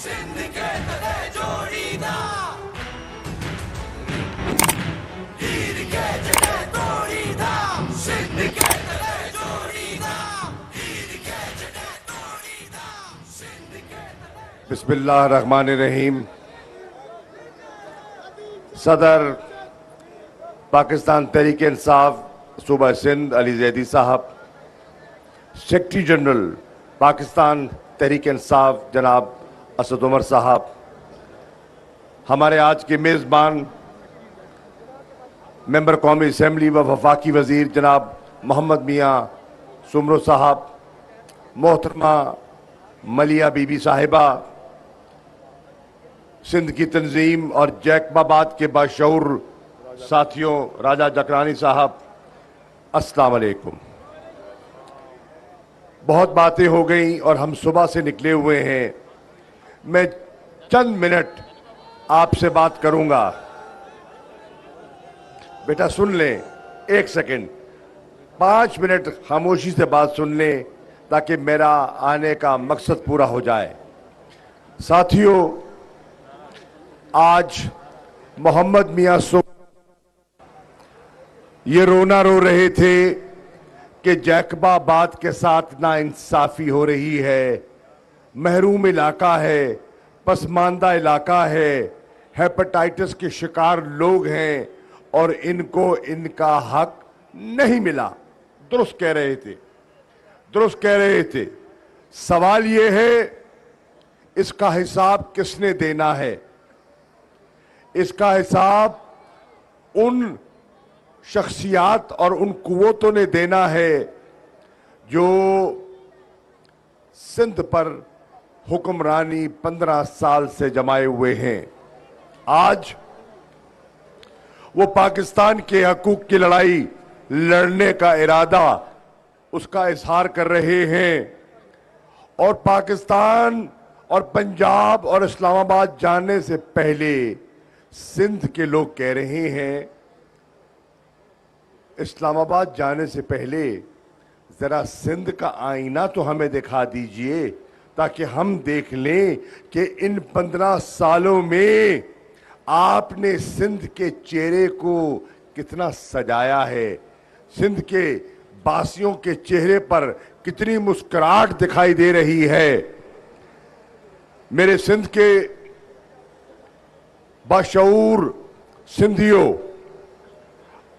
सिंध के तले जोड़ीदा हीर के जड़े तोड़ीदा सिंध के तले जोड़ीदा हीर के जड़े तोड़ीदा सिंध के तले। बिस्मिल्लाहिर्रहमानिर्रहीम। सदर पाकिस्तान तहरीक इंसाफ सूबा सिंध अली जैदी साहब, सेक्रेटरी जनरल पाकिस्तान तहरीक इंसाफ जनाब असद उमर साहब, हमारे आज के मेज़बान मेंबर कौमी असम्बली व वफाकी वज़ीर जनाब मोहम्मद मियाँ सुमरो साहब, मोहतरमा मलिया बीबी साहिबा, सिंध की तंजीम और जैकबाबाद के बाशऊर साथियों राजा जकरानी साहब, अस्सलाम वालेकुम। बहुत बातें हो गई और हम सुबह से निकले हुए हैं। मैं चंद मिनट आपसे बात करूंगा। बेटा सुन लें, एक सेकंड, 5 मिनट खामोशी से बात सुन लें ताकि मेरा आने का मकसद पूरा हो जाए। साथियों, आज मोहम्मद मियाँ ये रोना रो रहे थे कि जैकबाबाद के साथ नाइंसाफी हो रही है, महरूम इलाका है, पसमानदा इलाका है, हेपेटाइटिस के शिकार लोग हैं और इनको इनका हक नहीं मिला। दुरुस्त कह रहे थे, दुरुस्त कह रहे थे। सवाल ये है, इसका हिसाब किसने देना है? इसका हिसाब उन शख्सियात और उन कुव्वतों ने देना है जो सिंध पर हुक्मरानी 15 साल से जमाए हुए हैं। आज वो पाकिस्तान के हकूक की लड़ाई लड़ने का इरादा उसका इजहार कर रहे हैं और पाकिस्तान और पंजाब और इस्लामाबाद जाने से पहले सिंध के लोग कह रहे हैं, इस्लामाबाद जाने से पहले जरा सिंध का आईना तो हमें दिखा दीजिए ताकि हम देख लें कि इन 15 सालों में आपने सिंध के चेहरे को कितना सजाया है, सिंध के बासियों के चेहरे पर कितनी मुस्कुराहट दिखाई दे रही है। मेरे सिंध के बाशऊर सिंधियों,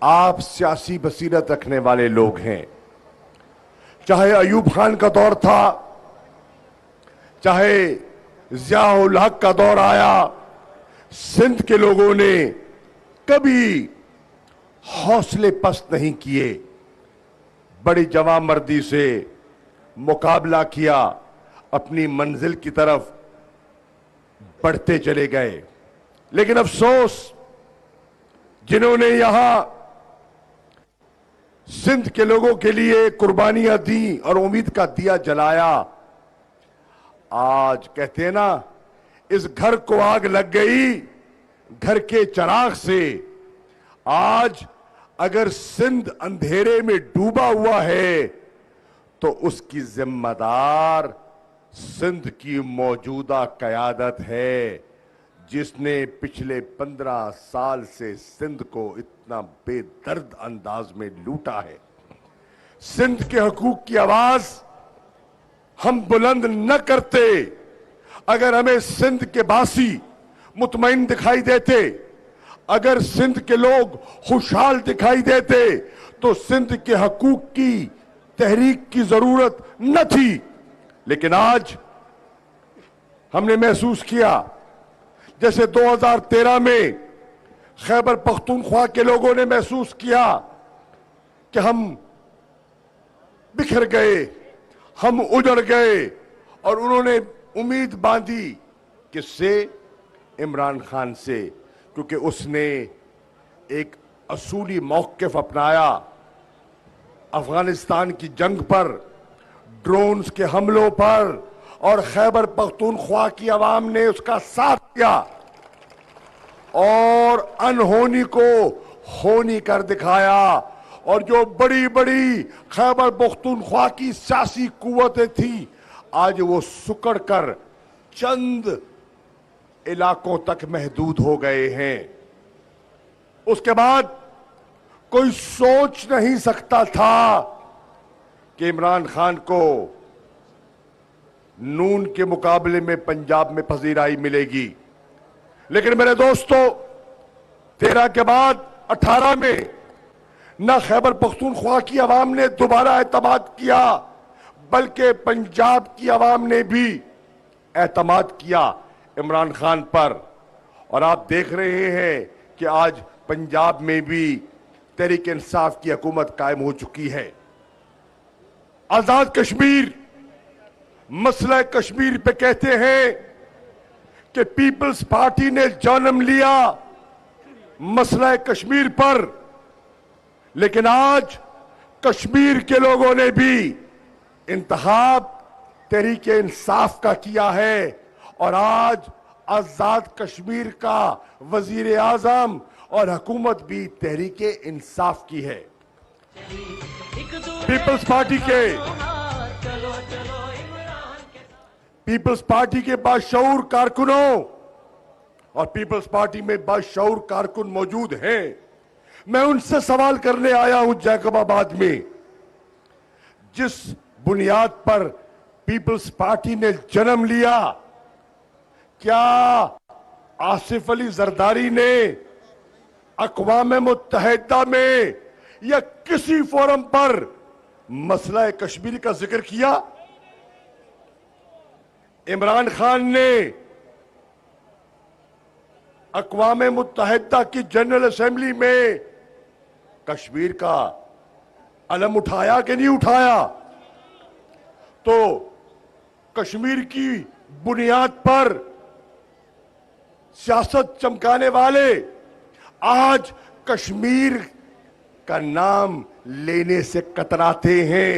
आप सियासी बसीरत रखने वाले लोग हैं। चाहे अयूब खान का दौर था, चाहे ज़िया-उल हक का दौर आया, सिंध के लोगों ने कभी हौसले पस्त नहीं किए, बड़ी जवामर्दी से मुकाबला किया, अपनी मंजिल की तरफ बढ़ते चले गए। लेकिन अफसोस, जिन्होंने यहां सिंध के लोगों के लिए कुर्बानियां दी और उम्मीद का दिया जलाया, आज कहते हैं ना, इस घर को आग लग गई घर के चिराग से। आज अगर सिंध अंधेरे में डूबा हुआ है तो उसकी जिम्मेदार सिंध की मौजूदा कयादत है, जिसने पिछले 15 साल से सिंध को इतना बेदर्द अंदाज में लूटा है। सिंध के हकूक की आवाज हम बुलंद न करते, अगर हमें सिंध के बासी मुतमईन दिखाई देते, अगर सिंध के लोग खुशहाल दिखाई देते, तो सिंध के हकूक की तहरीक की जरूरत न थी। लेकिन आज हमने महसूस किया, जैसे 2013 में खैबर पख्तूनख्वा के लोगों ने महसूस किया कि हम बिखर गए, हम उजड़ गए, और उन्होंने उम्मीद बांधी किससे? इमरान खान से, क्योंकि उसने एक असूली मौक़िफ़ अपनाया अफगानिस्तान की जंग पर, ड्रोन्स के हमलों पर, और खैबर पख्तूनख्वा की आवाम ने उसका साथ दिया और अनहोनी को होनी कर दिखाया। और जो बड़ी बड़ी खैबर पख्तूनख्वा की सियासी कुव्वतें थी, आज वो सुकड़ कर चंद इलाकों तक महदूद हो गए हैं। उसके बाद कोई सोच नहीं सकता था कि इमरान खान को नून के मुकाबले में पंजाब में पजीराई मिलेगी। लेकिन मेरे दोस्तों, 13 के बाद 18 में न खैबर पख्तूनख्वा की आवाम ने दोबारा एतमाद किया, बल्कि पंजाब की आवाम ने भी एतमाद किया इमरान खान पर। और आप देख रहे हैं कि आज पंजाब में भी तहरीक इंसाफ की हुकूमत कायम हो चुकी है। आजाद कश्मीर, मसला कश्मीर पे कहते हैं कि पीपल्स पार्टी ने जन्म लिया मसला कश्मीर पर, लेकिन आज कश्मीर के लोगों ने भी इंतखाब तहरीक इंसाफ का किया है और आज आजाद कश्मीर का वजीर आजम और हुकूमत भी तहरीक इंसाफ की है। पीपल्स पार्टी के बाशऊर कारकुनों और पीपल्स पार्टी में बाशऊर कारकुन मौजूद हैं। मैं उनसे सवाल करने आया हूं जैकबाबाद में, जिस बुनियाद पर पीपल्स पार्टी ने जन्म लिया, क्या आसिफ अली जरदारी ने अक़वाम मुत्तहिदा में या किसी फोरम पर मसला कश्मीर का जिक्र किया? इमरान खान ने अक़वाम मुत्तहिदा की जनरल असेंबली में कश्मीर का अलम उठाया कि नहीं उठाया? तो कश्मीर की बुनियाद पर सियासत चमकाने वाले आज कश्मीर का नाम लेने से कतराते हैं।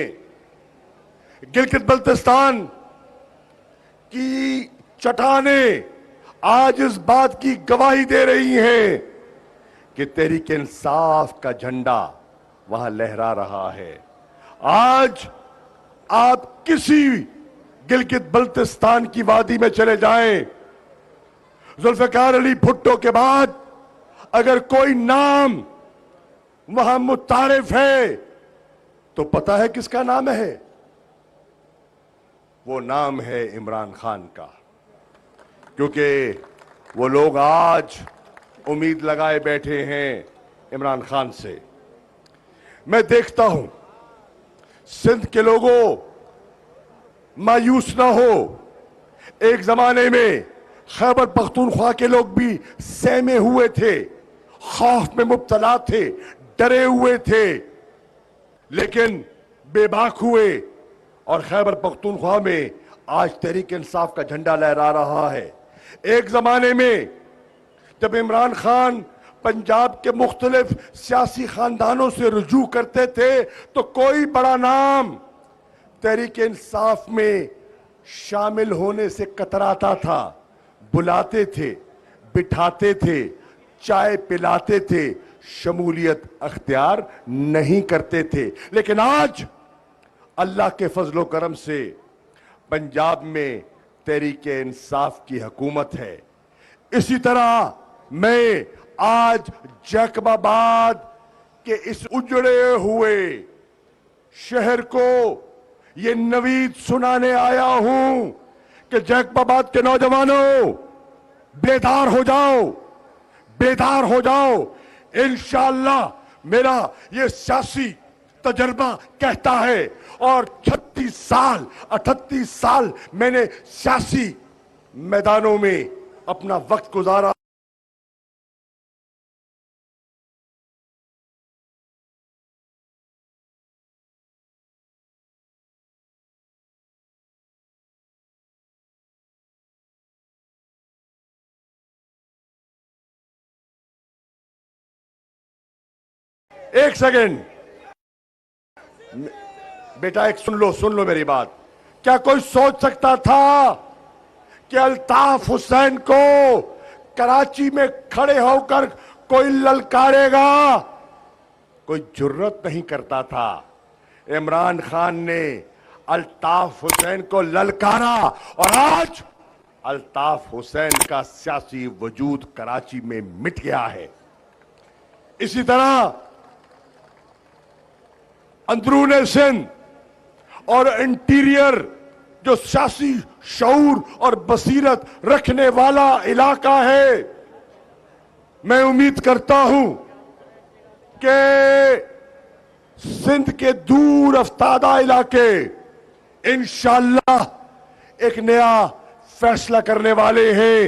गिलगित बल्तिस्तान की चट्टानें आज इस बात की गवाही दे रही हैं कि तहरीक इंसाफ का झंडा वहां लहरा रहा है। आज आप किसी गिलगित बल्तिस्तान की वादी में चले जाएं, जुल्फिकार अली भुट्टो के बाद अगर कोई नाम वहां मुतारिफ है तो पता है किसका नाम है? वो नाम है इमरान खान का। क्योंकि वो लोग आज उम्मीद लगाए बैठे हैं इमरान खान से। मैं देखता हूं सिंध के लोगों, मायूस ना हो। एक जमाने में खैबर पख्तूनख्वा के लोग भी सहमे हुए थे, खौफ में मुब्तला थे, डरे हुए थे, लेकिन बेबाक हुए और खैबर पख्तूनख्वा में आज तहरीक इंसाफ का झंडा लहरा रहा है। एक जमाने में जब इमरान खान पंजाब के मुख्तलिफ सियासी खानदानों से रुजू करते थे तो कोई बड़ा नाम तहरीक इंसाफ में शामिल होने से कतराता था। बुलाते थे, बिठाते थे, चाय पिलाते थे, शमूलियत अख्तियार नहीं करते थे। लेकिन आज अल्लाह के फजलो करम से पंजाब में तहरीक इंसाफ की हुकूमत है। इसी तरह मैं आज जैकबाबाद के इस उजड़े हुए शहर को ये नवीद सुनाने आया हूं कि जैकबाबाद के नौजवानों, बेदार हो जाओ, बेदार हो जाओ। इंशाअल्लाह मेरा ये सियासी तजर्बा कहता है और 36 साल 38 साल मैंने सियासी मैदानों में अपना वक्त गुजारा। एक सेकंड बेटा, एक सुन लो मेरी बात। क्या कोई सोच सकता था कि अल्ताफ हुसैन को कराची में खड़े होकर कोई ललकारेगा? कोई जुर्रत नहीं करता था। इमरान खान ने अल्ताफ हुसैन को ललकारा और आज अल्ताफ हुसैन का सियासी वजूद कराची में मिट गया है। इसी तरह अंदरूने सिंध और इंटीरियर जो सियासी शऊर और बसीरत रखने वाला इलाका है, मैं उम्मीद करता हूं कि सिंध के दूर अफ्तादा इलाके इंशाअल्लाह एक नया फैसला करने वाले हैं,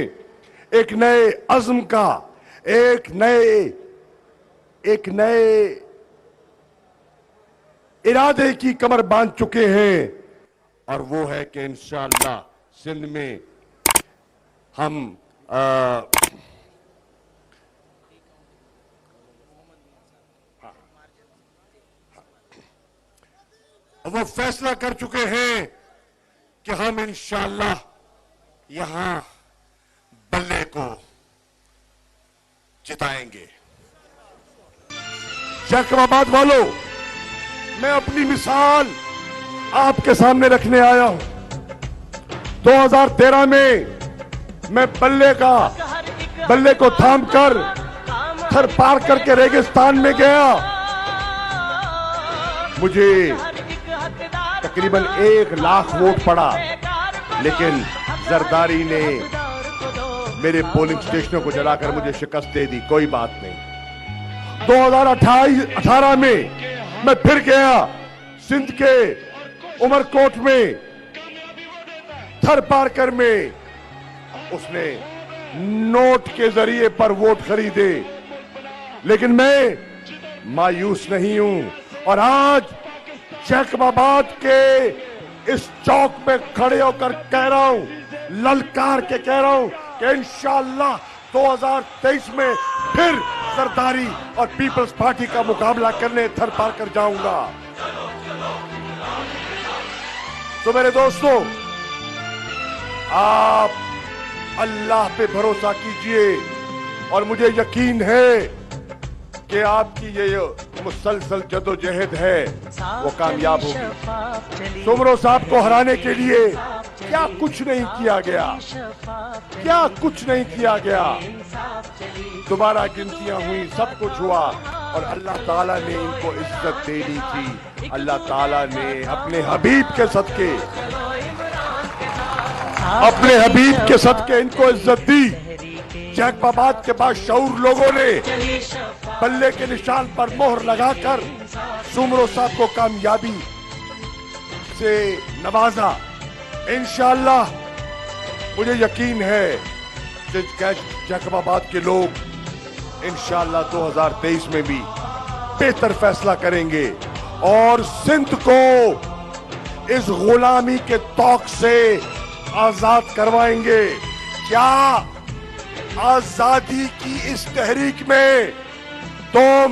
एक नए अज़्म का, एक नए इरादे की कमर बांध चुके हैं। और वो है कि इंशाअल्लाह सिंध में हम वो फैसला कर चुके हैं कि हम इंशाअल्लाह यहां बल्ले को जिताएंगे। जैकबाबाद वालों, मैं अपनी मिसाल आपके सामने रखने आया हूं। 2013 में मैं बल्ले को थामकर थर पार करके रेगिस्तान में गया। मुझे तकरीबन 1 लाख वोट पड़ा, लेकिन जरदारी ने मेरे पोलिंग स्टेशनों को जलाकर मुझे शिकस्त दे दी। कोई बात नहीं। 2018 में मैं फिर गया सिंध के उमरकोट में, थर पारकर में उसने नोट के जरिए पर वोट खरीदे, लेकिन मैं मायूस नहीं हूं। और आज जैकबाबाद के इस चौक में खड़े होकर कह रहा हूं, ललकार के कह रहा हूं कि इंशाअल्लाह 2023 में फिर जरदारी और पीपल्स पार्टी का मुकाबला करने थर पार कर जाऊंगा। तो मेरे दोस्तों, आप अल्लाह पे भरोसा कीजिए और मुझे यकीन है कि आपकी ये मुसलसल जदोजहद है वो कामयाब होगी। सुमरो साहब को हराने के लिए क्या कुछ नहीं किया गया, क्या कुछ नहीं किया गया। दोबारा गिनतियां हुई, सब कुछ हुआ और अल्लाह ताला ने इनको इज्जत दे दी थी। अल्लाह ताला ने अपने हबीब के सदके इनको इज्जत दी। जैकबाबाद के बाद शऊर लोगों ने बल्ले के निशान पर मोहर लगाकर सुमरो साहब को कामयाबी से नवाजा। इंशाअल्लाह मुझे यकीन है कि जैकबाबाद के लोग इंशाअल्लाह 2023 में भी बेहतर फैसला करेंगे और सिंध को इस गुलामी के तौक से आजाद करवाएंगे। क्या आजादी की इस तहरीक में तुम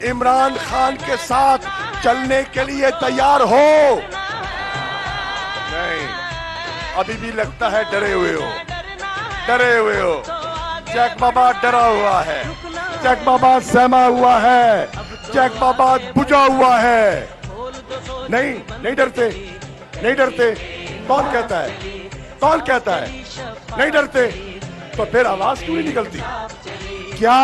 इमरान खान के साथ चलने के लिए तैयार हो? नहीं, अभी भी लगता है डरे हुए हो। जैकबाबाद डरा हुआ है, जैकबाबाद सहमा हुआ है, जैकबाबाद बुझा हुआ है। नहीं डरते। कौन कहता है नहीं डरते? तो फिर आवाज क्यों नहीं निकलती? क्या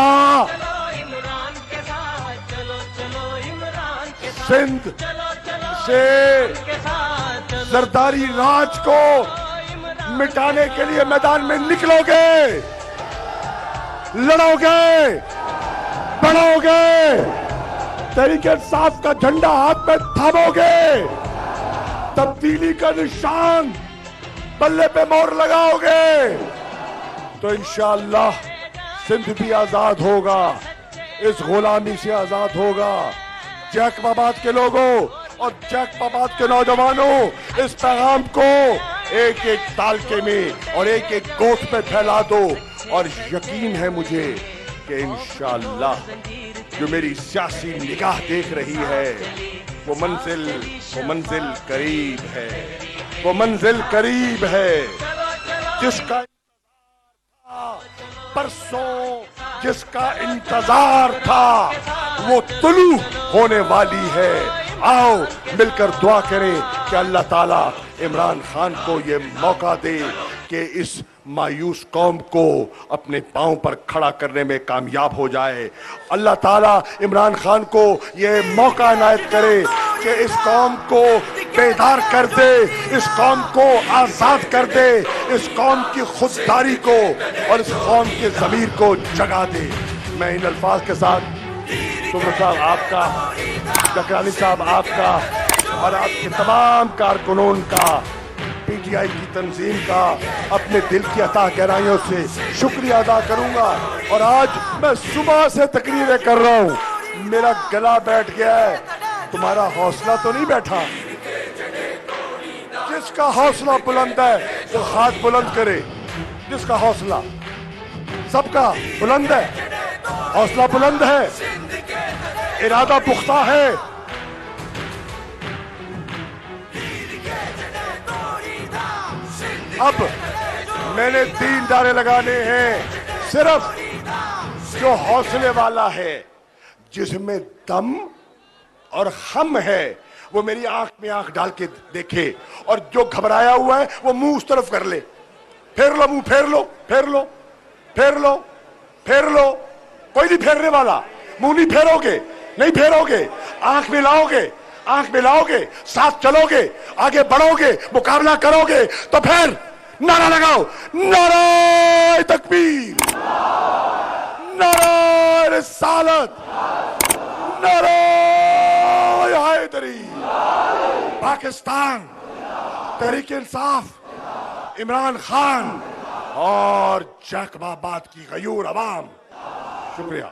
सिंध से जरदारी राज को मिटाने के लिए मैदान में निकलोगे, लड़ोगे, बढ़ोगे, तहरीक-ए-इंसाफ का झंडा हाथ में थामोगे, तब्दीली का निशान बल्ले पे मोहर लगाओगे, तो इंशाअल्लाह सिंध भी आजाद होगा, इस गुलामी से आजाद होगा। जैकबाबाद के लोगों और जैकबाबाद के नौजवानों, इस पैगाम को एक एक तालके में और एक एक गोठ में फैला दो और यकीन है मुझे कि इंशाअल्लाह जो मेरी सियासी निगाह देख रही है वो मंजिल करीब है, वो मंजिल करीब है। जिसका परसों जिसका इंतजार था वो तुलू होने वाली है। आओ मिलकर दुआ करें कि अल्लाह ताला इमरान खान को ये मौका दे कि इस मायूस कौम को अपने पांव पर खड़ा करने में कामयाब हो जाए। अल्लाह ताला इमरान खान को ये मौका इनायत करे कि इस कौम को बेदार कर दे, इस कौम को आजाद कर दे, इस कौम की खुददारी को और इस कौम के ज़मीर को जगा दे। मैं इन अल्फाज के साथ सुमर साहब आपका, जकरानी साहब आपका और आपके तमाम कारकुनों का, पीटीआई की तंजीम का अपने दिल की अता गहराइयों से शुक्रिया अदा करूंगा। और आज मैं सुबह से तकरीरें कर रहा हूं, मेरा गला बैठ गया है, तुम्हारा हौसला तो नहीं बैठा। जिसका हौसला बुलंद है वो हाथ बुलंद करे, जिसका हौसला सबका बुलंद है, हौसला बुलंद है, इरादा पुख्ता है। अब मैंने 3 नारे लगाने हैं, सिर्फ जो हौसले वाला है, जिसमें दम और हम है, वो मेरी आंख में आंख डाल के देखे, और जो घबराया हुआ है वो मुंह उस तरफ कर ले। फेर लो मुंह, फेर लो, फेर लो, फेर लो, फेर लो। कोई नहीं फेरने वाला, मुंह नहीं फेरोगे, नहीं फेरोगे, आंख मिलाओगे, आंख मिलाओगे, साथ चलोगे, आगे बढ़ोगे, मुकाबला करोगे, तो फिर नारा लगाओ, नारे तकबीर, नारे रिसालत, नारे हैदरी, पाकिस्तान, तहरीक इंसाफ, इमरान खान और जैकबाबाद की गयूर अवाम। शुक्रिया।